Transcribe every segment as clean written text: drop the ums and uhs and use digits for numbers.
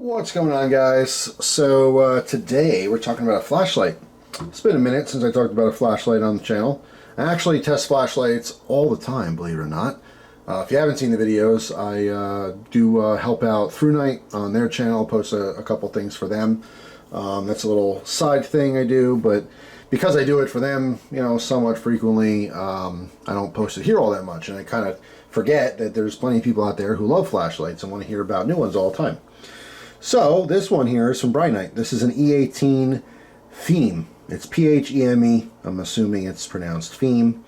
What's going on, guys? So today we're talking about a flashlight. It's been a minute since I talked about a flashlight on the channel. I actually test flashlights all the time, believe it or not. If you haven't seen the videos, I do help out Brinyte on their channel, post a couple things for them. That's a little side thing I do, but because I do it for them, you know, somewhat frequently, I don't post it here all that much, and I kind of forget that there's plenty of people out there who love flashlights and want to hear about new ones all the time. So this one here is from Brinyte. This is an E18 Pheme. It's P-H-E-M-E. I'm assuming it's pronounced Pheme.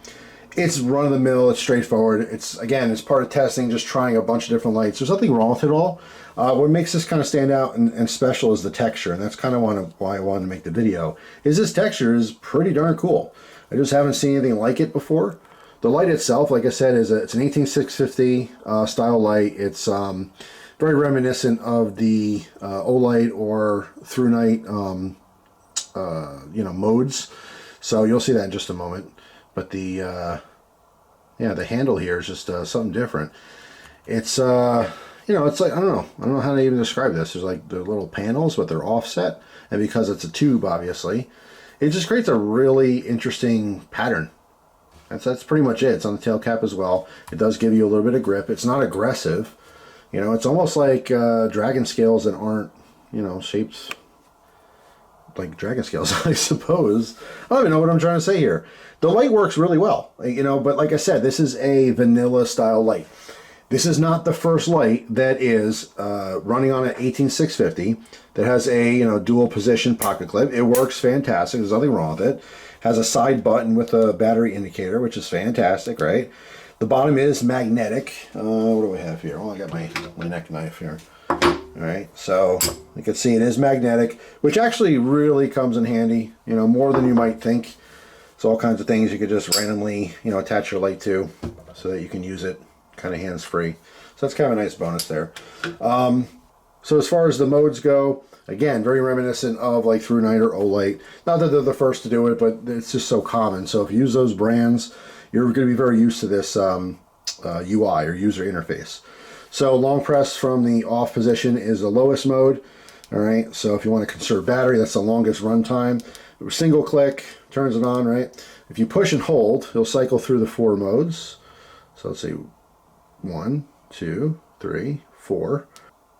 It's run-of-the-mill. It's straightforward. It's, again, it's part of testing, just trying a bunch of different lights. There's nothing wrong with it all. What makes this kind of stand out and special is the texture, and that's kind of why I wanted to make the video. Is this texture is pretty darn cool. I just haven't seen anything like it before. The light itself, like I said, it's an 18650 style light. It's very reminiscent of the Olight or Brinyte modes. So you'll see that in just a moment. But the handle here is just something different. It's it's like I don't know how to even describe this. There's like the little panels, but they're offset, and because it's a tube, obviously, it just creates a really interesting pattern. That's pretty much it. It's on the tail cap as well. It does give you a little bit of grip. It's not aggressive. You know, it's almost like dragon scales that aren't, shaped like dragon scales, I suppose. I don't even know what I'm trying to say here. The light works really well, but like I said, this is a vanilla style light. This is not the first light that is running on an 18650 that has a, dual position pocket clip. It works fantastic. There's nothing wrong with it. Has a side button with a battery indicator, which is fantastic, right? The bottom is magnetic. What do we have here? Oh, I got my neck knife here. All right, so you can see it is magnetic, which actually really comes in handy, more than you might think. It's all kinds of things you could just randomly, attach your light to so that you can use it kind of hands-free. So that's kind of a nice bonus there. So as far as the modes go, again, very reminiscent of like Brinyte or Olight. Not that they're the first to do it, but it's just so common. So if you use those brands, you're going to be very used to this UI or user interface. So long press from the off position is the lowest mode. All right, so if you want to conserve battery, that's the longest run time. Single click turns it on, right? If you push and hold, it'll cycle through the 4 modes. So let's see, 1, 2, 3, 4.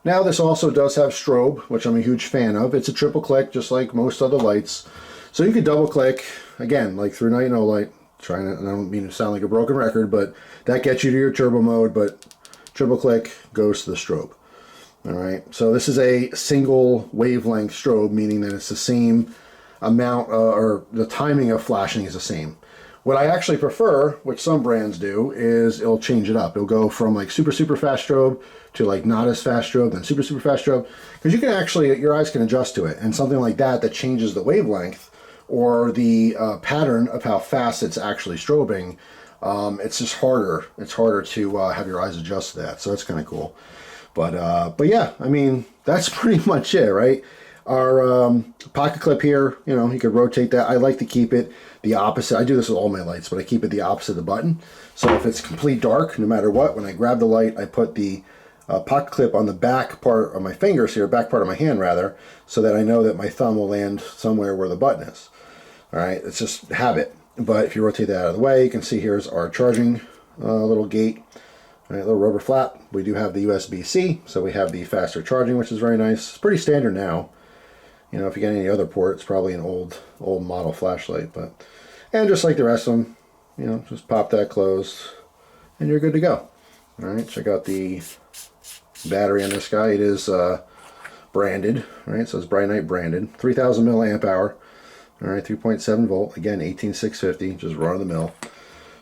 Now this also does have strobe, which I'm a huge fan of. It's a triple click, just like most other lights. So you could double click, again, like Brinyte and Olight. I don't mean to sound like a broken record, but that gets you to your turbo mode, but triple click goes to the strobe. All right, so this is a single wavelength strobe, meaning that it's the same amount, or the timing of flashing is the same. What I actually prefer, which some brands do, is it'll change it up. It'll go from like super fast strobe to like not as fast strobe, then super fast strobe, because you can actually, your eyes can adjust to it, and something like that changes the wavelength or the pattern of how fast it's actually strobing. It's just harder. It's harder to have your eyes adjust to that, so that's kind of cool. But yeah, I mean, that's pretty much it, right? Our pocket clip here, you could rotate that. I like to keep it the opposite. I do this with all my lights, but I keep it the opposite of the button. So if it's complete dark, no matter what, when I grab the light, I put the pocket clip on the back part of my fingers here, back part of my hand rather, so that I know that my thumb will land somewhere where the button is. All right, it's just habit. But if you rotate that out of the way, you can see here's our charging little gate, all right, little rubber flap. We do have the USB-C, so we have the faster charging, which is very nice. It's pretty standard now. If you get any other port, it's probably an old model flashlight. And just like the rest of them, just pop that closed, and you're good to go. All right, check out the battery on this guy. It is branded, right? So it's Brinyte branded, 3,000 milliamp hour. All right, 3.7 volt, again, 18650, just run of the mill.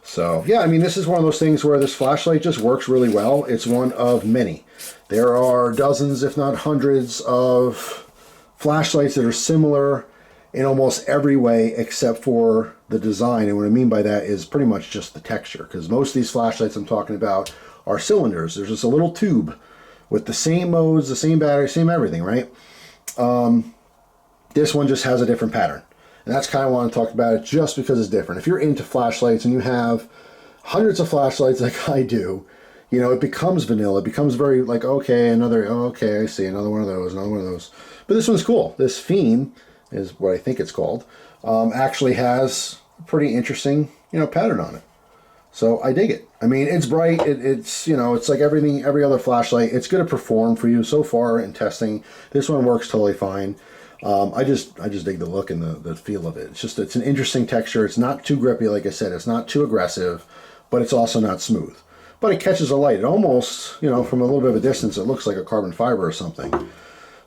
So yeah, I mean, this is one of those things where this flashlight just works really well. It's one of many. There are dozens, if not hundreds, of flashlights that are similar in almost every way except for the design. And what I mean by that is pretty much just the texture, because most of these flashlights I'm talking about are cylinders. There's just a little tube with the same modes, the same battery, same everything, right? This one just has a different pattern. And that's kind of why I want to talk about it, just because it's different. If you're into flashlights and you have hundreds of flashlights like I do, you know, it becomes vanilla. It becomes very like, okay, another, oh, okay, I see, another one of those, another one of those. But this one's cool. This Pheme is what I think it's called. Actually has a pretty interesting, you know, pattern on it. So I dig it. I mean, it's bright. It's, you know, it's like everything, every other flashlight. It's going to perform for you so far in testing. This one works totally fine. I just dig the look and the feel of it. It's just, it's an interesting texture. It's not too grippy, like I said. It's not too aggressive, but it's also not smooth. But it catches a light. It almost, you know, from a little bit of a distance, it looks like a carbon fiber or something.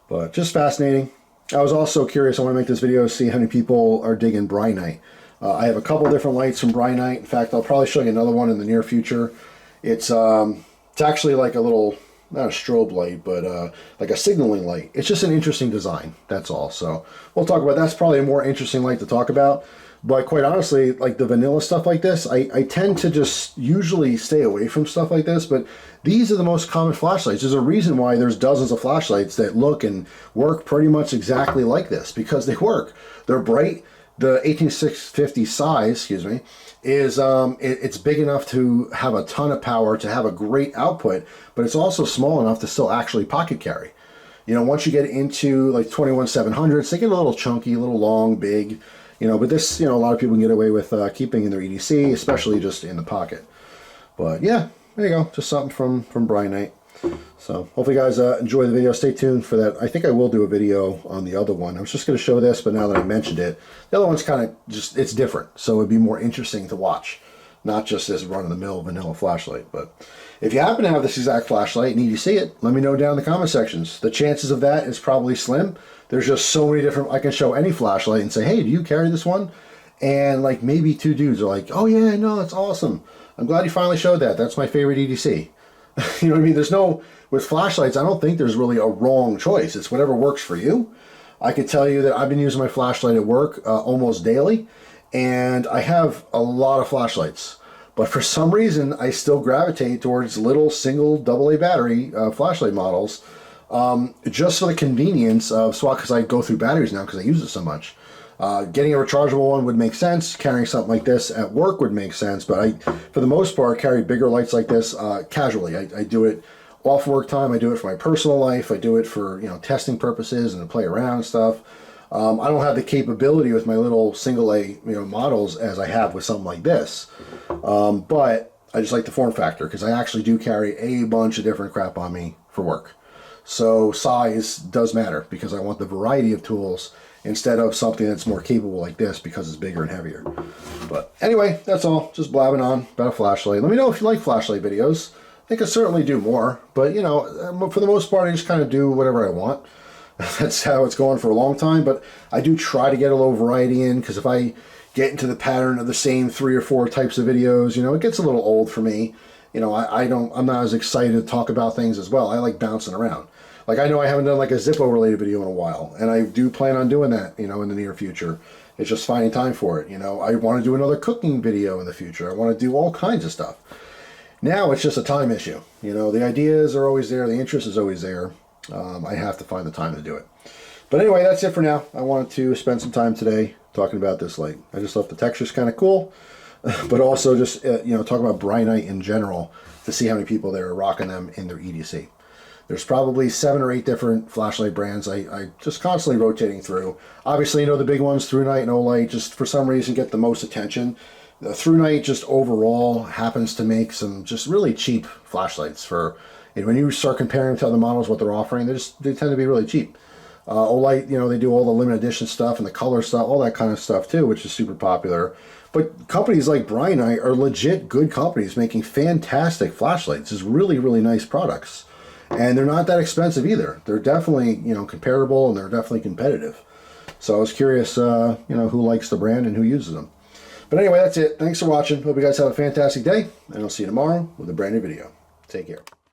But just fascinating. I was also curious. I want to make this video to see how many people are digging Brinyte. I have a couple different lights from Brinyte. In fact, I'll probably show you another one in the near future. It's actually like a little, not a strobe light, but like a signaling light. It's just an interesting design, that's all. So we'll talk about, that's probably a more interesting light to talk about. But quite honestly, like the vanilla stuff like this, I tend to just usually stay away from stuff like this, but these are the most common flashlights. There's a reason why there's dozens of flashlights that look and work pretty much exactly like this, because they work. They're bright. The 18650 size, excuse me, is it's big enough to have a ton of power, to have a great output, but it's also small enough to still actually pocket carry. You know, once you get into like 21700s, they get a little chunky, a little long, big, you know, but this, you know, a lot of people can get away with keeping in their EDC, especially just in the pocket. But yeah, there you go, just something from Brinyte. So hopefully you guys enjoy the video. Stay tuned for that. I think I will do a video on the other one. I was just going to show this, but now that I mentioned it, the other one's kind of just, it's different. So it'd be more interesting to watch, not just this run-of-the-mill vanilla flashlight. But if you happen to have this exact flashlight and you see it, let me know down in the comment sections. The chances of that is probably slim. There's just so many different, I can show any flashlight and say, hey, do you carry this one? And like maybe two dudes are like, oh yeah, no, that's awesome. I'm glad you finally showed that. That's my favorite EDC. You know what I mean? There's no, with flashlights, I don't think there's really a wrong choice. It's whatever works for you. I could tell you that I've been using my flashlight at work almost daily, and I have a lot of flashlights. But for some reason, I still gravitate towards little single AA battery flashlight models, just for the convenience of swap, because I go through batteries now because I use it so much. Getting a rechargeable one would make sense. Carrying something like this at work would make sense. But I, for the most part, carry bigger lights like this casually. I do it off work time. I do it for my personal life. I do it for, you know, testing purposes and to play around and stuff. I don't have the capability with my little single A, you know, models as I have with something like this. But I just like the form factor because I actually do carry a bunch of different crap on me for work. So size does matter because I want the variety of tools instead of something that's more capable like this because it's bigger and heavier. But anyway, that's all. Just blabbing on about a flashlight. Let me know if you like flashlight videos. I could certainly do more, but you know, for the most part, I just kind of do whatever I want. That's how it's going for a long time, but I do try to get a little variety in because if I get into the pattern of the same 3 or 4 types of videos, you know, it gets a little old for me. You know, I'm not as excited to talk about things as well. I like bouncing around. Like, I know I haven't done like a Zippo related video in a while, and I do plan on doing that, you know, in the near future. It's just finding time for it. You know, I want to do another cooking video in the future. I want to do all kinds of stuff. Now it's just a time issue. You know, the ideas are always there. The interest is always there. I have to find the time to do it. But anyway, that's it for now. I wanted to spend some time today talking about this light. I just thought the texture's kind of cool, but also just, you know, talk about Brinyte in general to see how many people there are rocking them in their EDC. There's probably 7 or 8 different flashlight brands I just constantly rotating through. Obviously, you know, the big ones, ThruNite and Olight, just for some reason get the most attention. The ThruNite just overall happens to make some just really cheap flashlights for, and when you start comparing to other models, what they're offering, they tend to be really cheap. Olight, you know, they do all the limited edition stuff and the color stuff, all that kind of stuff too, which is super popular. But companies like Brinyte are legit good companies making fantastic flashlights. It's really, really nice products. And they're not that expensive either. They're definitely, you know, comparable, and they're definitely competitive. So I was curious, you know, who likes the brand and who uses them. But anyway, that's it. Thanks for watching. Hope you guys have a fantastic day, and I'll see you tomorrow with a brand new video. Take care.